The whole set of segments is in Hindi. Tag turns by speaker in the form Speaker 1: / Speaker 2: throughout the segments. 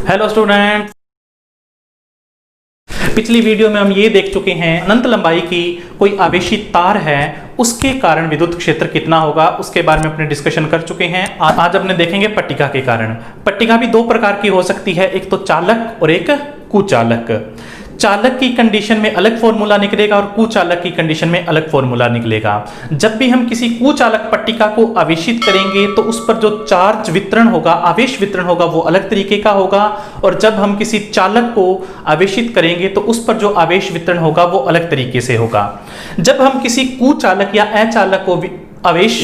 Speaker 1: हेलो स्टूडेंट, पिछली वीडियो में हम ये देख चुके हैं अनंत लंबाई की कोई आवेशित तार है, उसके कारण विद्युत क्षेत्र कितना होगा उसके बारे में अपने डिस्कशन कर चुके हैं। आज अपने देखेंगे पट्टिका के कारण। पट्टिका भी दो प्रकार की हो सकती है, एक तो चालक और एक कुचालक। चालक की कंडीशन में अलग फॉर्मूला निकलेगा और कुचालक की कंडीशन में अलग फॉर्मूला निकलेगा। जब भी हम किसी कुचालक पट्टिका को आवेशित करेंगे तो उस पर जो चार्ज वितरण होगा, आवेश वितरण होगा, वो अलग तरीके का होगा, और जब हम किसी चालक को आवेशित करेंगे तो उस पर जो आवेश वितरण होगा वो अलग तरीके से होगा। जब हम किसी कुचालक या अचालक को आवेश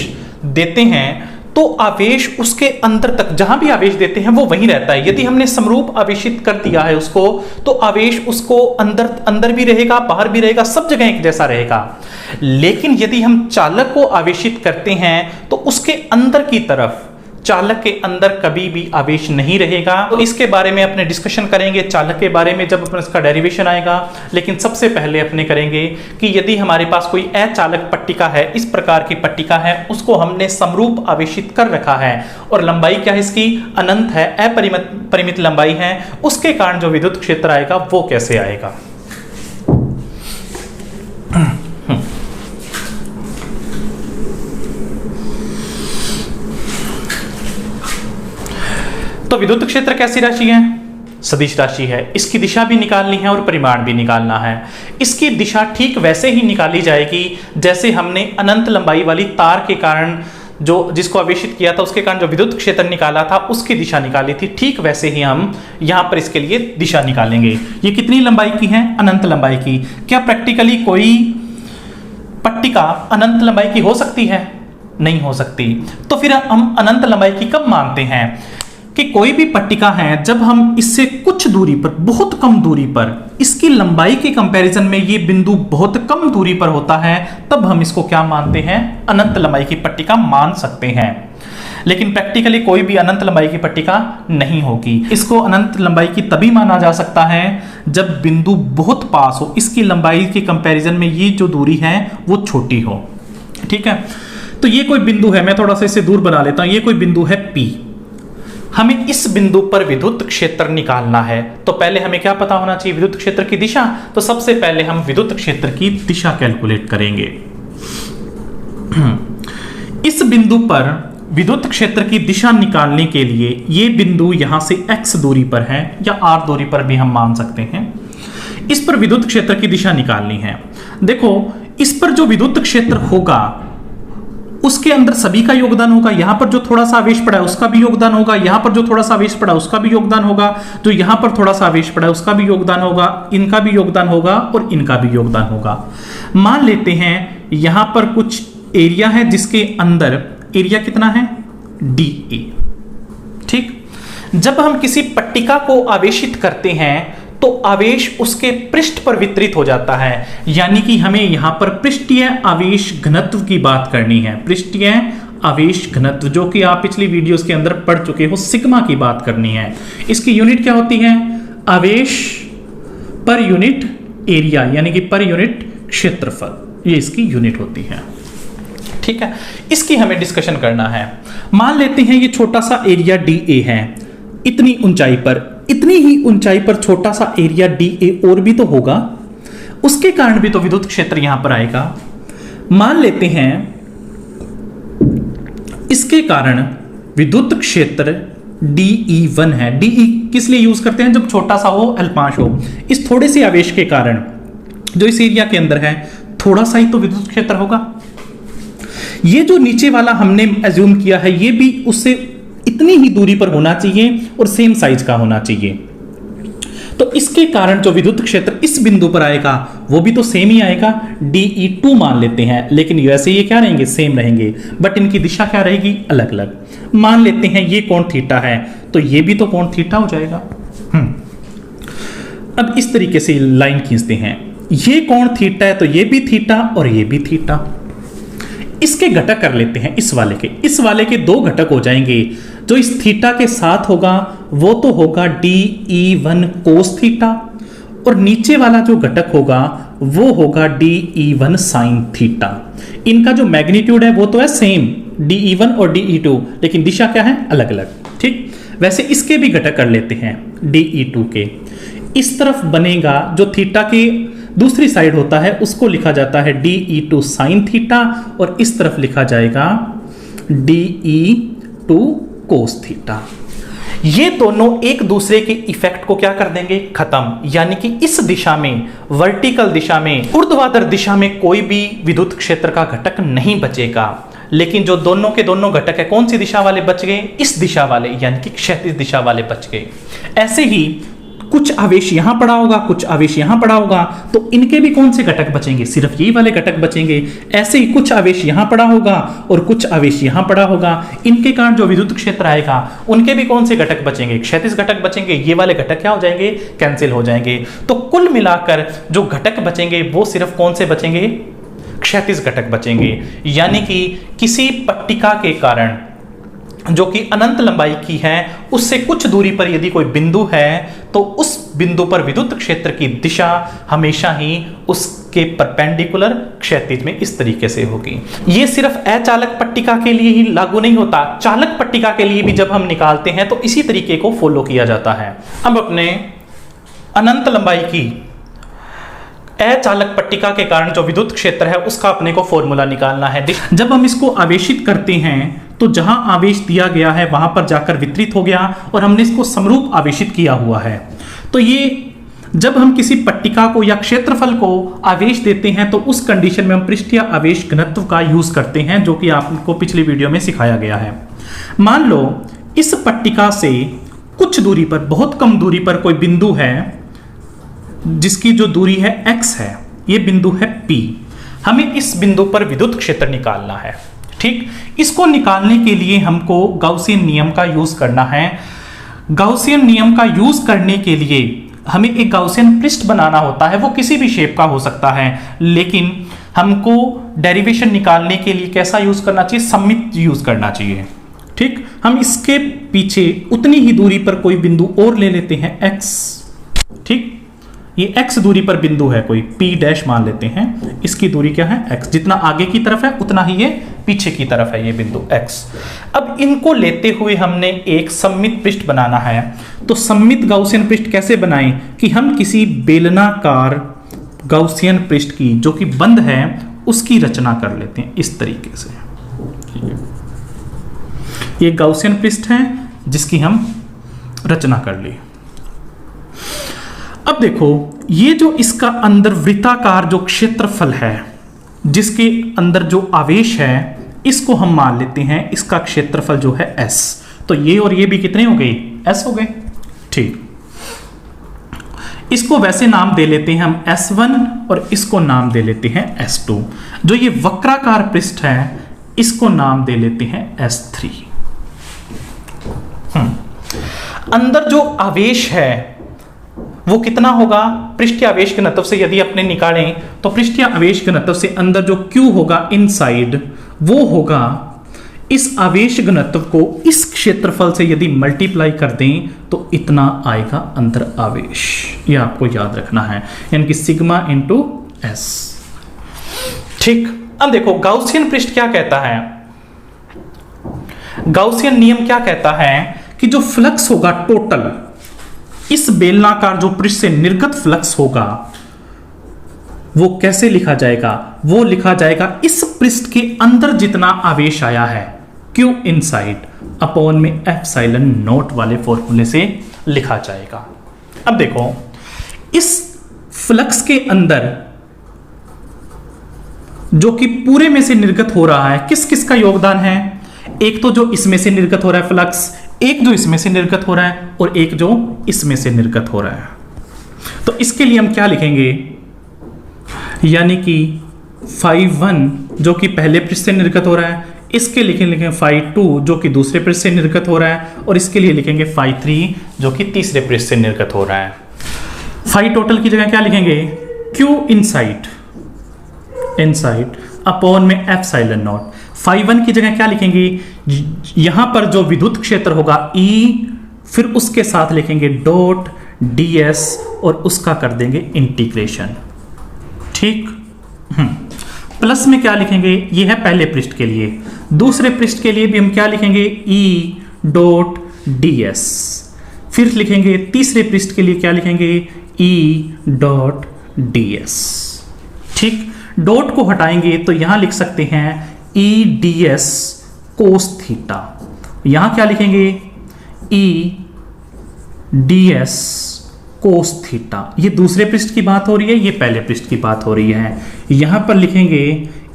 Speaker 1: देते हैं तो आवेश उसके अंदर तक, जहां भी आवेश देते हैं वो वहीं रहता है। यदि हमने समरूप आवेशित कर दिया है उसको, तो आवेश उसको अंदर भी रहेगा, बाहर भी रहेगा, सब जगह एक जैसा रहेगा। लेकिन यदि हम चालक को आवेशित करते हैं तो उसके अंदर की तरफ, चालक के अंदर कभी भी आवेश नहीं रहेगा। तो इसके बारे में अपने डिस्कशन करेंगे चालक के बारे में जब अपने इसका डेरिवेशन आएगा। लेकिन सबसे पहले अपने करेंगे कि यदि हमारे पास कोई अचालक पट्टिका है, इस प्रकार की पट्टिका है, उसको हमने समरूप आवेशित कर रखा है और लंबाई क्या है इसकी, अनंत है, अपरिमित लंबाई है, उसके कारण जो विद्युत क्षेत्र आएगा वो कैसे आएगा। तो विद्युत क्षेत्र कैसी राशि है, सदिश राशि है। इसकी दिशा भी निकालनी है और परिमाण भी निकालना है। इसकी दिशा ठीक वैसे ही निकाली जाएगी जैसे हमने अनंत लंबाई वाली तार के कारण जिसको आवेशित किया था उसके कारण जो विद्युत क्षेत्र निकाला था उसकी दिशा निकाली थी। ठीक वैसे ही हम यहां पर इसके लिए दिशा निकालेंगे। ये कितनी लंबाई की है, अनंत लंबाई की। क्या प्रैक्टिकली कोई पट्टिका अनंत लंबाई की हो सकती है? नहीं हो सकती। तो फिर हम अनंत लंबाई की कब मानते हैं कि कोई भी पट्टिका है, जब हम इससे कुछ दूरी पर, बहुत कम दूरी पर, इसकी लंबाई के कंपैरिजन में ये बिंदु बहुत कम दूरी पर होता है, तब हम इसको क्या मानते हैं, अनंत लंबाई की पट्टिका मान सकते हैं। लेकिन प्रैक्टिकली कोई भी अनंत लंबाई की पट्टिका नहीं होगी। इसको अनंत लंबाई की तभी माना जा सकता है जब बिंदु बहुत पास हो, इसकी लंबाई के कंपैरिजन में ये जो दूरी है वो छोटी हो। ठीक है, तो ये कोई बिंदु है, मैं थोड़ा सा इसे दूर बना लेता हूं। ये कोई बिंदु है P। हमें इस बिंदु पर विद्युत क्षेत्र निकालना है, तो पहले हमें क्या पता होना चाहिए, विद्युत क्षेत्र की दिशा। तो सबसे पहले हम विद्युत क्षेत्र की दिशा कैलकुलेट करेंगे। इस बिंदु पर विद्युत क्षेत्र की दिशा निकालने के लिए ये बिंदु यहां से x दूरी पर है या r दूरी पर भी हम मान सकते हैं। इस पर विद्युत क्षेत्र की दिशा निकालनी है। देखो, इस पर जो विद्युत क्षेत्र होगा उसके अंदर सभी का योगदान होगा। यहां पर जो थोड़ा सा आवेश पड़ा है उसका भी योगदान होगा, यहां पर जो थोड़ा सा आवेश पड़ा उसका भी योगदान होगा, जो यहां पर थोड़ा सा आवेश पड़ा है उसका भी योगदान होगा, इनका भी योगदान होगा और इनका भी योगदान होगा। मान लेते हैं यहां पर कुछ एरिया है जिसके अंदर एरिया कितना है, DA। ठीक, जब हम किसी पट्टिका को आवेशित करते हैं तो आवेश उसके पृष्ठ पर वितरित हो जाता है, यानी कि हमें यहां पर पृष्ठीय आवेश घनत्व की बात करनी है। पृष्ठीय आवेश घनत्व, जो कि आप पिछली वीडियोस के अंदर पढ़ चुके हो, सिग्मा की बात करनी है। इसकी यूनिट क्या होती है, आवेश पर यूनिट एरिया, यानी कि पर यूनिट क्षेत्रफल, ये इसकी यूनिट होती है। ठीक है, इसकी हमें डिस्कशन करना है। मान लेते हैं ये छोटा सा एरिया DA है, इतनी ऊंचाई पर, इतनी ही ऊंचाई पर छोटा सा एरिया DA और भी तो होगा, उसके कारण भी तो विद्युत क्षेत्र यहां पर आएगा। मान लेते हैं इसके कारण विद्युत क्षेत्र DE1 है। DE किस लिए यूज करते हैं, जब छोटा सा हो, अल्पांश हो। इस थोड़े से आवेश के कारण जो इस एरिया के अंदर है, थोड़ा सा ही तो विद्युत क्षेत्र होगा। ये जो नीचे वाला हमने एज्यूम किया है, ये भी उससे इतनी ही दूरी पर होना चाहिए और सेम साइज का होना चाहिए। तो इसके कारण जो विद्युत क्षेत्र इस बिंदु पर आएगा वो भी तो सेम ही आएगा, DE2 मान लेते हैं। लेकिन वैसे ये क्या रहेंगे, सेम रहेंगे, बट इनकी दिशा क्या रहेगी, अलग अलग। मान लेते हैं ये कोण थीटा है, तो ये भी तो कोण थीटा हो जाएगा। अब इस तरीके से लाइन खींचते हैं, ये कोण थीटा है तो ये भी थीटा और ये भी थीटा। इसके घटक कर लेते हैं, इस वाले के दो घटक हो जाएंगे। जो इस थीटा के साथ होगा वो तो होगा DE1 कोस थीटा, और नीचे वाला जो घटक होगा वो होगा DE1 साइन थीटा। इनका जो मैग्नीट्यूड है वो तो है सेम, DE1 और DE2, लेकिन दिशा क्या है, अलग अलग। ठीक, वैसे इसके भी घटक कर लेते हैं। DE2 के। इस तरफ बनेगा जो थीटा की दूसरी साइड होता है उसको लिखा जाता है DE2 साइन थीटा, और इस तरफ लिखा जाएगा DE2 कोस थीटा। ये दोनों एक दूसरे के इफेक्ट को क्या कर देंगे, खत्म। यानी कि इस दिशा में, वर्टिकल दिशा में, ऊर्ध्वाधर दिशा में कोई भी विद्युत क्षेत्र का घटक नहीं बचेगा। लेकिन जो दोनों के दोनों घटक है, कौन सी दिशा वाले बच गए, इस दिशा वाले, यानी कि क्षैतिज दिशा वाले बच गए। ऐसे ही कुछ आवेश यहां पड़ा होगा, कुछ आवेश यहां पड़ा होगा, तो इनके भी कौन से घटक बचेंगे, सिर्फ यही वाले घटक बचेंगे। ऐसे ही कुछ आवेश यहां पड़ा होगा और कुछ आवेश यहां पड़ा होगा, इनके कारण जो विद्युत क्षेत्र आएगा उनके भी कौन से घटक बचेंगे, क्षैतिज घटक बचेंगे। ये वाले घटक क्या हो जाएंगे, कैंसिल हो जाएंगे। तो कुल मिलाकर जो घटक बचेंगे वो सिर्फ कौन से बचेंगे, क्षैतिज घटक बचेंगे। यानी कि किसी पट्टिका के कारण जो कि अनंत लंबाई की है, उससे कुछ दूरी पर यदि कोई बिंदु है तो उस बिंदु पर विद्युत क्षेत्र की दिशा हमेशा ही उसके परपेंडिकुलर क्षैतिज में इस तरीके से होगी। यह सिर्फ अचालक पट्टिका के लिए ही लागू नहीं होता, चालक पट्टिका के लिए भी जब हम निकालते हैं तो इसी तरीके को फॉलो किया जाता है। अब अपने अनंत लंबाई की अचालक पट्टिका के कारण जो विद्युत क्षेत्र है उसका अपने को फॉर्मूला निकालना है। जब हम इसको आवेशित करते हैं तो जहां आवेश दिया गया है वहां पर जाकर वितरित हो गया और हमने इसको समरूप आवेशित किया हुआ है। तो ये जब हम किसी पट्टिका को या क्षेत्रफल को आवेश देते हैं तो उस कंडीशन में हम पृष्ठीय आवेश घनत्व का यूज करते हैं, जो कि आपको पिछली वीडियो में सिखाया गया है। मान लो इस पट्टिका से कुछ दूरी पर, बहुत कम दूरी पर कोई बिंदु है जिसकी जो दूरी है x है, ये बिंदु है P। हमें इस बिंदु पर विद्युत क्षेत्र निकालना है। ठीक, इसको निकालने के लिए हमको गाउसियन नियम का यूज करना है। गाउसियन नियम का यूज करने के लिए हमें एक गाउसियन पृष्ठ बनाना होता है, वो किसी भी शेप का हो सकता है, लेकिन हमको डेरिवेशन निकालने के लिए कैसा यूज करना चाहिए, सममित यूज करना चाहिए। ठीक, हम इसके पीछे उतनी ही दूरी पर कोई बिंदु और ले लेते हैं x। ठीक, ये x दूरी पर बिंदु है, कोई P डैश मान लेते हैं, इसकी दूरी क्या है x, जितना आगे की तरफ है उतना ही ये पीछे की तरफ है, ये बिंदु x। अब इनको लेते हुए हमने एक सममित पृष्ठ बनाना है। तो सममित गाउसियन पृष्ठ कैसे बनाएं कि हम किसी बेलनाकार गाउसियन पृष्ठ की जो कि बंद है उसकी रचना कर लेते हैं इस तरीके से। ठीक है, ये गाउसियन पृष्ठ है जिसकी हम रचना कर ली। अब देखो, ये जो इसका अंदर वृत्ताकार जो क्षेत्रफल है, जिसके अंदर जो आवेश है, इसको हम मान लेते हैं इसका क्षेत्रफल जो है S। तो ये और ये भी कितने हो गए, S हो गए। ठीक, इसको वैसे नाम दे लेते हैं हम S1 और इसको नाम दे लेते हैं S2। जो ये वक्राकार पृष्ठ है इसको नाम दे लेते हैं S3। अंदर जो आवेश है वो कितना होगा, पृष्ठीय आवेश घनत्व से यदि अपने निकालें तो पृष्ठीय आवेश घनत्व से अंदर जो Q होगा इनसाइड, वो होगा इस आवेश घनत्व को इस क्षेत्रफल से यदि मल्टीप्लाई कर दें तो इतना आएगा अंदर आवेश। ये आपको याद रखना है, यानी कि सिग्मा इंटू S। ठीक, अब देखो गाउसियन पृष्ठ क्या कहता है, गाउसियन नियम क्या कहता है कि जो फ्लक्स होगा टोटल, इस बेलनाकार जो पृष्ठ से निर्गत फ्लक्स होगा वो कैसे लिखा जाएगा, वो लिखा जाएगा इस पृष्ठ के अंदर जितना आवेश आया है Q इनसाइड अपॉन में एप्सिलॉन नॉट वाले फॉर्मूले से लिखा जाएगा। अब देखो, इस फ्लक्स के अंदर जो कि पूरे में से निर्गत हो रहा है, किस किस का योगदान है, एक तो जो इसमें से निर्गत हो रहा है फ्लक्स, एक जो इसमें से निर्गत हो रहा है और एक जो इसमें से निर्गत हो रहा है। तो इसके लिए हम क्या लिखेंगे, यानी कि φ1 जो कि पहले पृष्ठ से निर्गत हो रहा है, इसके लिखेंगे φ2 जो कि दूसरे पृष्ठ से निर्गत हो रहा है, और इसके लिए लिखेंगे φ3 जो कि तीसरे पृष्ठ से निर्गत हो रहा है। फाई टोटल की जगह क्या लिखेंगे, Q इनसाइड अपॉन में एप्सिलॉन नॉट। φ1 की जगह क्या लिखेंगे, यहां पर जो विद्युत क्षेत्र होगा E, फिर उसके साथ लिखेंगे डॉट ds और उसका कर देंगे इंटीग्रेशन। ठीक, प्लस में क्या लिखेंगे, ये है पहले पृष्ठ के लिए, दूसरे पृष्ठ के लिए भी हम क्या लिखेंगे E डॉट ds, फिर लिखेंगे तीसरे पृष्ठ के लिए क्या लिखेंगे, ई डॉट डी एस। ठीक, डॉट को हटाएंगे तो यहां लिख सकते हैं E D S cos theta. यहां क्या लिखेंगे, E D S cos theta. ये दूसरे पृष्ठ की बात हो रही है, ये पहले पृष्ठ की बात हो रही है। यहां पर लिखेंगे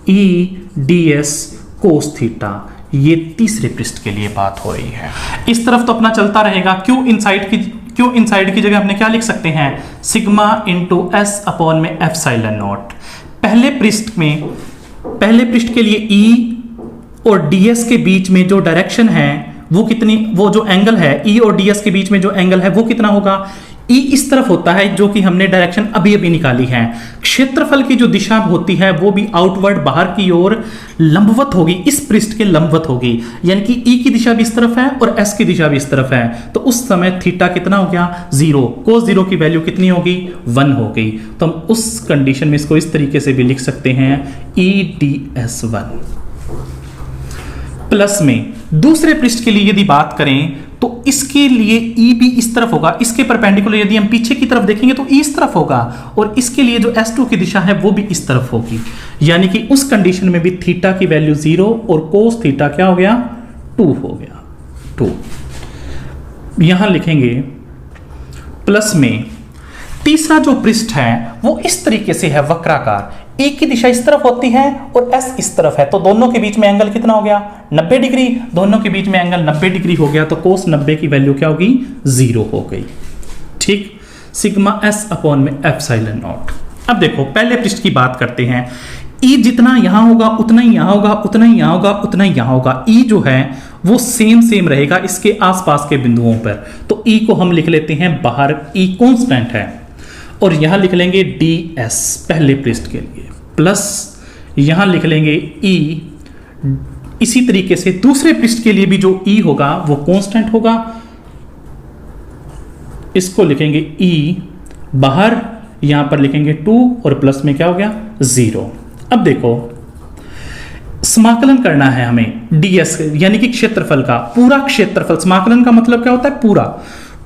Speaker 1: E D S cos theta, ये तीसरे पृष्ठ के लिए बात हो रही है। इस तरफ तो अपना चलता रहेगा। क्यू इनसाइड की जगह अपने क्या लिख सकते हैं, सिग्मा इंटू एस अपॉन में एप्सिलॉन नॉट। पहले पृष्ठ के लिए ई और ds के बीच में जो डायरेक्शन है वो जो एंगल है E और ds के बीच में जो एंगल है वो कितना होगा, E इस तरफ होता है जो कि हमने डायरेक्शन अभी निकाली है। क्षेत्रफल की जो दिशा होती है वो भी आउटवर्ड बाहर की ओर लंबवत होगी, इस पृष्ठ के लंबवत होगी, यानी कि E की दिशा भी इस तरफ है और S की दिशा भी इस तरफ है। तो उस समय थीटा कितना हो गया, 0। cos 0 की वैल्यू कितनी होगी, 1 हो गई। तो हम उस कंडीशन में इसको इस तरीके से भी लिख सकते हैं, EDS1 प्लस में दूसरे पृष्ठ के लिए यदि बात करें तो इसके लिए E भी इस तरफ होगा, इसके परपेंडिकुलर यदि हम पीछे की तरफ देखेंगे तो E इस तरफ होगा, और इसके लिए जो S2 की दिशा है वो भी इस तरफ होगी, यानी कि उस कंडीशन में भी थीटा की वैल्यू 0 और कोस थीटा क्या हो गया, 2 हो गया, 2। यहां लिखेंगे प्लस में तीसरा जो पृष्ठ है वो इस तरीके से है वक्राकार, E की दिशा इस तरफ होती है और S इस तरफ है, तो दोनों के बीच में एंगल कितना हो गया, 90 डिग्री। दोनों के बीच में एंगल 90 डिग्री हो गया तो कोस 90 की वैल्यू क्या होगी, 0 हो गई। ठीक, सिग्मा S अपॉन में एप्सिलॉन नॉट। अब देखो पहले पृष्ठ की बात करते हैं। E जितना यहां होगा उतना ही यहां होगा, उतना ही यहां होगा, उतना ही यहां होगा। E जो है वो सेम रहेगा इसके आसपास के बिंदुओं पर, तो E को हम लिख लेते हैं बाहर, E कांस्टेंट है, और यहां लिख लेंगे ds पहले पृष्ठ के लिए, प्लस यहां लिख लेंगे E। इसी तरीके से दूसरे पृष्ठ के लिए भी जो E होगा वो कांस्टेंट होगा, इसको लिखेंगे E बाहर, यहां पर लिखेंगे 2 और प्लस में क्या हो गया, 0। अब देखो समाकलन करना है हमें ds यानी कि क्षेत्रफल का, पूरा क्षेत्रफल। समाकलन का मतलब क्या होता है,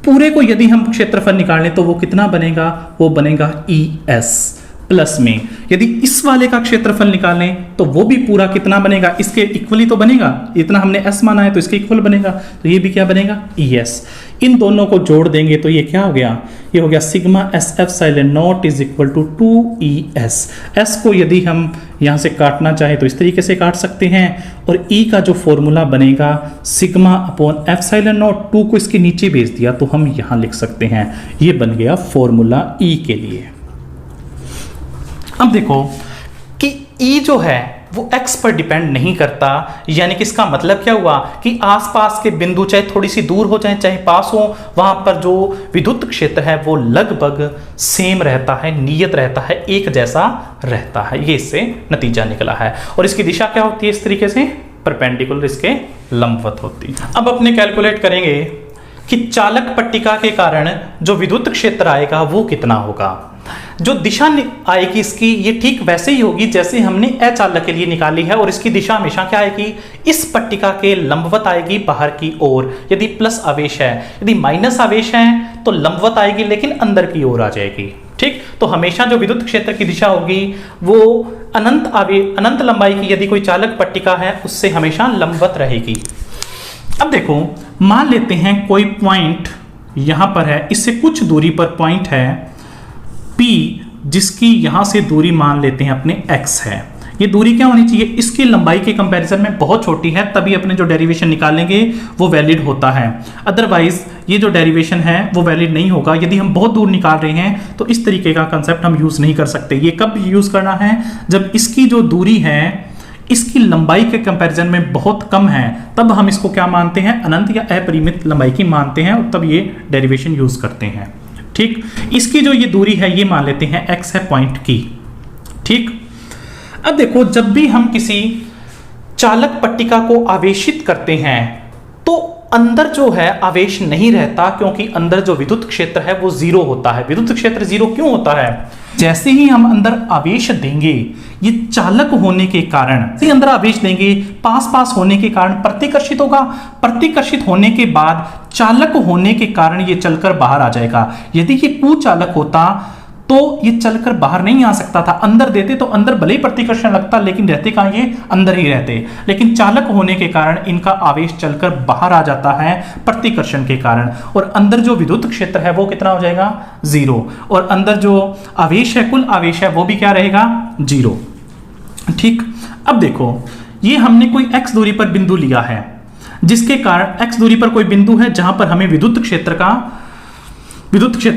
Speaker 1: पूरे को यदि हम क्षेत्रफल निकाल लें तो वो कितना बनेगा, वो बनेगा ES, प्लस में यदि इस वाले का क्षेत्रफल निकालें तो वो भी पूरा कितना बनेगा, इसके इक्वली तो बनेगा, इतना हमने S माना है तो इसके इक्वल बनेगा, तो ये भी क्या बनेगा, ES। इन दोनों को जोड़ देंगे तो ये क्या हो गया, ये हो गया sigma S epsilon naught is equal to 2ES। S को यदि हम यहाँ से काटना चाहे तो इस तरीके से काट सकते हैं, और E का जो फॉर्मूला बनेगा सिग्मा अपॉन एप्सिलॉन नॉट, 2 को इसके नीचे भेज दिया तो हम यहाँ लिख सकते हैं, ये बन गया फॉर्मूला E के लिए। अब देखो कि E जो है वो x पर डिपेंड नहीं करता, यानी कि इसका मतलब क्या हुआ कि आसपास के बिंदु चाहे थोड़ी सी दूर हो जाए चाहे पास हो, वहां पर जो विद्युत क्षेत्र है वो लगभग सेम रहता है, नियत रहता है, एक जैसा रहता है। ये इससे नतीजा निकला है। और इसकी दिशा क्या होती है, इस तरीके से परपेंडिकुलर इसके लंबवत होती है। अब अपने कैलकुलेट करेंगे कि चालक पट्टिका के कारण जो विद्युत क्षेत्र आएगा वो कितना होगा। जो दिशा आएगी इसकी ये ठीक वैसे ही होगी जैसे हमने अचालक के लिए निकाली है, और इसकी दिशा हमेशा क्या आएगी, इस पट्टिका के लंबवत आएगी बाहर की ओर। यदि प्लस आवेश है, यदि माइनस आवेश है तो लंबवत आएगी लेकिन अंदर की ओर आ जाएगी। ठीक, तो हमेशा जो विद्युत क्षेत्र की दिशा होगी वो अनंत लंबाई की यदि कोई चालक पट्टिका है उससे हमेशा लंबवत रहेगी। अब देखो मान लेते हैं कोई पॉइंट यहां पर है, इससे कुछ दूरी पर पॉइंट है P, जिसकी यहां से दूरी मान लेते हैं अपने x है। ये दूरी क्या होनी चाहिए, इसकी लंबाई के कंपैरिजन में बहुत छोटी है, तभी अपने जो डेरिवेशन निकालेंगे वो वैलिड होता है। अदरवाइज ये जो डेरिवेशन है वो वैलिड नहीं होगा। यदि हम बहुत दूर निकाल रहे हैं तो इस तरीके का कंसेप्ट हम यूज नहीं कर सकते। ये कब यूज करना है, जब इसकी जो दूरी है इसकी लंबाई के कंपैरिजन में बहुत कम है, तब हम इसको क्या मानते हैं, अनंत या अपरिमित लंबाई की मानते हैं, और तब ये डेरिवेशन यूज करते हैं। ठीक, इसकी जो ये दूरी है ये मान लेते हैं x है पॉइंट की। ठीक, अब देखो जब भी हम किसी चालक पट्टिका को आवेशित करते हैं तो अंदर जो है आवेश नहीं रहता, क्योंकि अंदर जो विद्युत क्षेत्र है वो 0 होता है। विद्युत क्षेत्र 0 क्यों होता है, जैसे ही हम अंदर आवेश देंगे, ये चालक होने के कारण, अंदर आवेश देंगे पास पास होने के कारण प्रतिकर्षित होगा, प्रतिकर्षित होने के बाद चालक होने के कारण ये चलकर बाहर आ जाएगा। यदि ये कुचालक होता तो ये चलकर बाहर नहीं आ सकता था। अंदर देते तो अंदर भले ही प्रतिकर्षण लगता, लेकिन रहते कहां, ये अंदर ही रहते। लेकिन चालक होने के कारण इनका आवेश चलकर बाहर आ जाता है प्रतिकर्षण के कारण, और अंदर जो विद्युत क्षेत्र है वो कितना हो जाएगा, 0। और अंदर जो आवेश है, कुल आवेश है, वो भी क्या रहेगा, 0। ठीक, अब देखो ये हमने कोई x दूरी पर बिंदु लिया है, जिसके कारण x दूरी पर कोई बिंदु है जहां पर हमें विद्युत क्षेत्र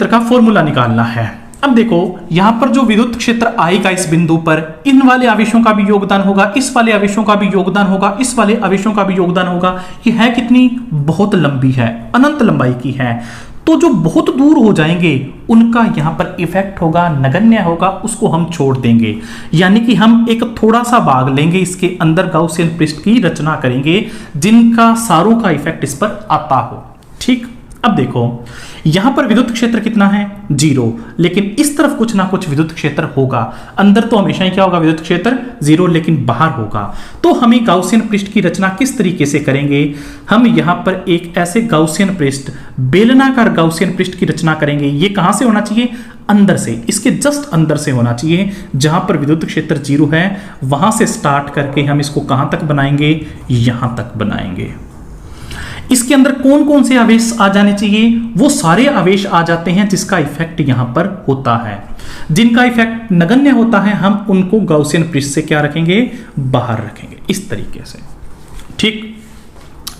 Speaker 1: का फॉर्मूला निकालना है। अब देखो यहां पर जो विद्युत क्षेत्र आएगा इस बिंदु पर, इन वाले आवेशों का भी योगदान होगा, इस वाले आवेशों का भी योगदान होगा, इस वाले आवेशों का भी योगदान होगा। ये है कितनी, बहुत लंबी है, अनंत लंबाई की है। तो जो बहुत दूर हो जाएंगे उनका यहां पर इफेक्ट होगा, नगण्य होगा, उसको हम छोड़ देंगे। यानी कि हम एक थोड़ा सा भाग लेंगे, इसके अंदर गाउसियन पृष्ठ की रचना करेंगे जिनका सारों का इफेक्ट इस पर आता हो। ठीक, अब देखो यहां पर विद्युत क्षेत्र कितना है, 0, लेकिन इस तरफ कुछ ना कुछ विद्युत क्षेत्र होगा। अंदर तो हमेशा ही क्या होगा, विद्युत क्षेत्र 0, लेकिन बाहर होगा। तो हम गाउसियन पृष्ठ की रचना किस तरीके से करेंगे, हम यहां पर एक ऐसे गाउसियन पृष्ठ, बेलनाकार गाउसियन पृष्ठ की रचना करेंगे। ये कहां से होना चाहिए, अंदर से, इसके जस्ट अंदर से होना चाहिए। जहां पर विद्युत क्षेत्र 0 है वहां से स्टार्ट करके हम इसको कहां तक बनाएंगे, यहां तक बनाएंगे। इसके अंदर कौन कौन से आवेश आ जाने चाहिए, वो सारे आवेश आ जाते हैं जिसका इफेक्ट यहां पर होता है। जिनका इफेक्ट नगण्य होता है हम उनको गाउसियन पृष्ठ से क्या रखेंगे, बाहर रखेंगे, इस तरीके से। ठीक,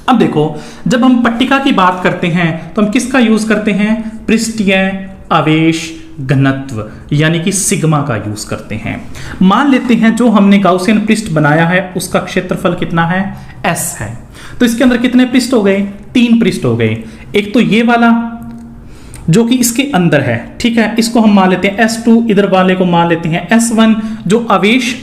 Speaker 1: अब देखो जब हम पट्टिका की बात करते हैं तो हम किसका यूज करते हैं, पृष्ठीय आवेश घनत्व यानी कि सिग्मा का यूज करते हैं। मान लेते हैं जो हमने गाउसियन पृष्ठ बनाया है उसका क्षेत्रफल कितना है, S है। तो इसके अंदर कितने पृष्ठ हो गए, 3 पृष्ठ हो गए। एक तो ये वाला जो कि इसके अंदर है, ठीक है, इसको हम मान लेते हैं S2, इधर वाले को मान लेते हैं S1। जो आवेश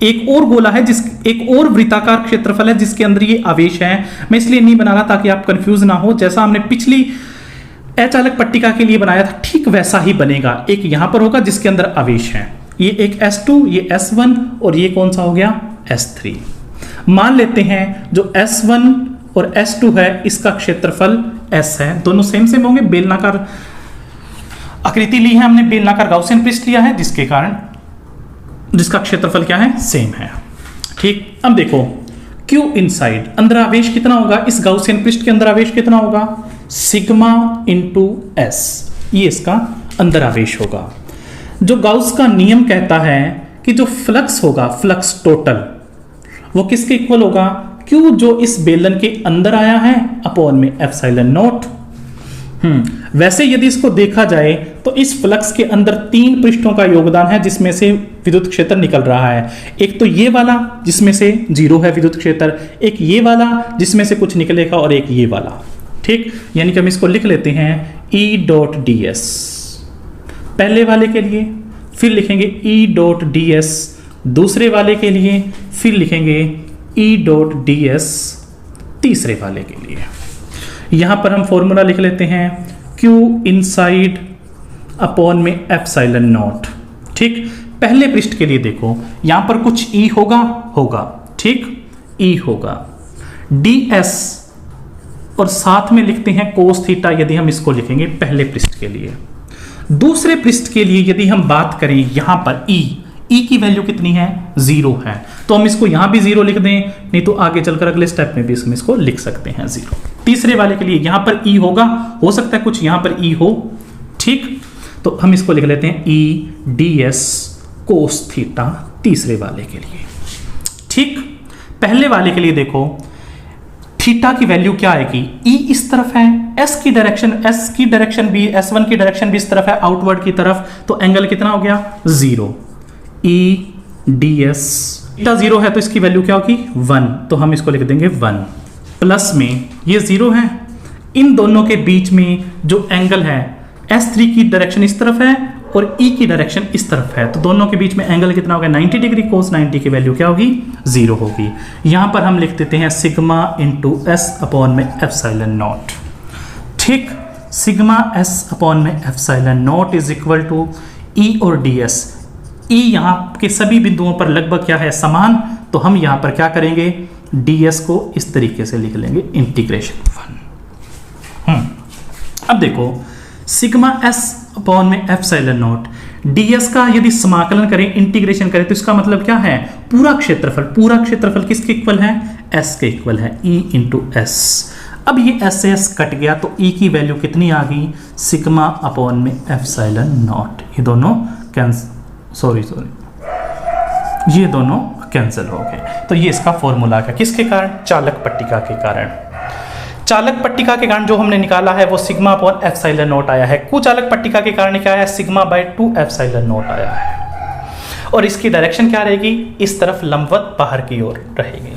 Speaker 1: एक और गोला है, एक और वृत्ताकार क्षेत्रफल है जिसके अंदर ये आवेश है। मैं इसलिए नहीं बना रहा ताकि आप कंफ्यूज ना हो। जैसा हमने पिछली अचालक पट्टिका के लिए बनाया था ठीक वैसा ही बनेगा। एक यहां पर होगा जिसके अंदर आवेश है, ये एक S2, ये S1 और ये कौन सा हो गया, S3। मान लेते हैं जो S1 और S2 है इसका क्षेत्रफल S है, दोनों सेम सेम होंगे। बेलनाकार आकृति ली है हमने, बेलनाकार गाउसियन पृष्ठ लिया है जिसके कारण जिसका क्षेत्रफल क्या है, सेम है। ठीक, अब देखो Q इनसाइड, अंदर आवेश कितना होगा, इस गाउसियन पृष्ठ के अंदर आवेश कितना होगा, सिग्मा इंटू S, ये इसका अंदर आवेश होगा। जो गाउस का नियम कहता है कि जो फ्लक्स होगा, फ्लक्स टोटल, वो किसके इक्वल होगा, Q जो इस बेलन के अंदर आया है अपॉन में एप्सिलॉन नॉट। वैसे यदि इसको देखा जाए तो इस फ्लक्स के अंदर 3 पृष्ठों का योगदान है जिसमें से विद्युत क्षेत्र निकल रहा है। एक तो ये वाला जिसमें से 0 है विद्युत क्षेत्र, एक ये वाला जिसमें से कुछ निकलेगा, और एक ये वाला। ठीक, यानी कि हम इसको लिख लेते हैं E.ds पहले वाले के लिए, फिर लिखेंगे E.ds दूसरे वाले के लिए, फिर लिखेंगे E.ds तीसरे वाले के लिए। यहां पर हम फॉर्मूला लिख लेते हैं Q इनसाइड अपॉन में एप्सिलॉन नॉट। ठीक, पहले पृष्ठ के लिए देखो यहां पर कुछ E होगा, ठीक, E होगा, ds और साथ में लिखते हैं कोस थीटा। यदि हम इसको लिखेंगे पहले पृष्ठ के लिए, दूसरे पृष्ठ के लिए यदि हम बात करें यहां पर E की वैल्यू कितनी है, 0 है, तो हम इसको यहां भी 0 लिख दें, नहीं तो आगे चलकर अगले स्टेप में भी हम इसको लिख सकते हैं 0। तीसरे वाले के लिए यहां पर E होगा, हो सकता है कुछ यहां पर E हो। ठीक, तो हम इसको लिख लेते हैं E.ds कोस थीटा तीसरे वाले के लिए। ठीक, पहले वाले के लिए देखो थीटा की वैल्यू क्या आएगी, E इस तरफ है, S की डायरेक्शन भी, S1 की डायरेक्शन भी इस तरफ है, आउटवर्ड की तरफ, तो एंगल कितना हो गया, 0। E.ds थीटा 0 है तो इसकी वैल्यू क्या होगी, 1, तो हम इसको लिख देंगे 1। प्लस में ये 0 है, इन दोनों के बीच में जो एंगल है S3 की डायरेक्शन इस तरफ है और E की डायरेक्शन इस तरफ है, तो दोनों के बीच में एंगल कितना होगा, 90 डिग्री। कोस 90 की वैल्यू क्या होगी, 0 होगी। यहां पर हम लिख देते हैं सिग्मा इंटू S अपॉन में एप्सिलॉन नॉट। ठीक, सिग्मा S अपॉन में epsilon naught is equal to E और डी एस, ई यहाँ के सभी बिंदुओं पर लगभग क्या है, समान, तो हम यहाँ पर क्या करेंगे, डी एस को इस तरीके से लिख लेंगे, इंटीग्रेशन 1। अब देखो सिग्मा एस अपॉन में एप्सिलॉन नॉट, ds का यदि समाकलन करें, इंटीग्रेशन करें, तो इसका मतलब क्या है, पूरा क्षेत्रफल किसके इक्वल है, s के इक्वल है, e इंटू एस। अब ये s से s कट गया तो e की वैल्यू कितनी आ गई, सिग्मा अपॉन में एप्सिलॉन नॉट, ये दोनों ये दोनों कैंसिल हो गए। तो ये इसका फॉर्मूला है, किसके कारण, चालक पट्टिका के कारण। चालक पट्टिका के कारण जो हमने निकाला है वो सिग्मा अपॉन एप्सिलॉन नॉट आया है, कुचालक पट्टिका के कारण क्या है, सिग्मा बाय 2 एप्सिलॉन नॉट आया है। और इसकी डायरेक्शन क्या रहेगी, इस तरफ लंबवत बाहर की ओर रहेगी।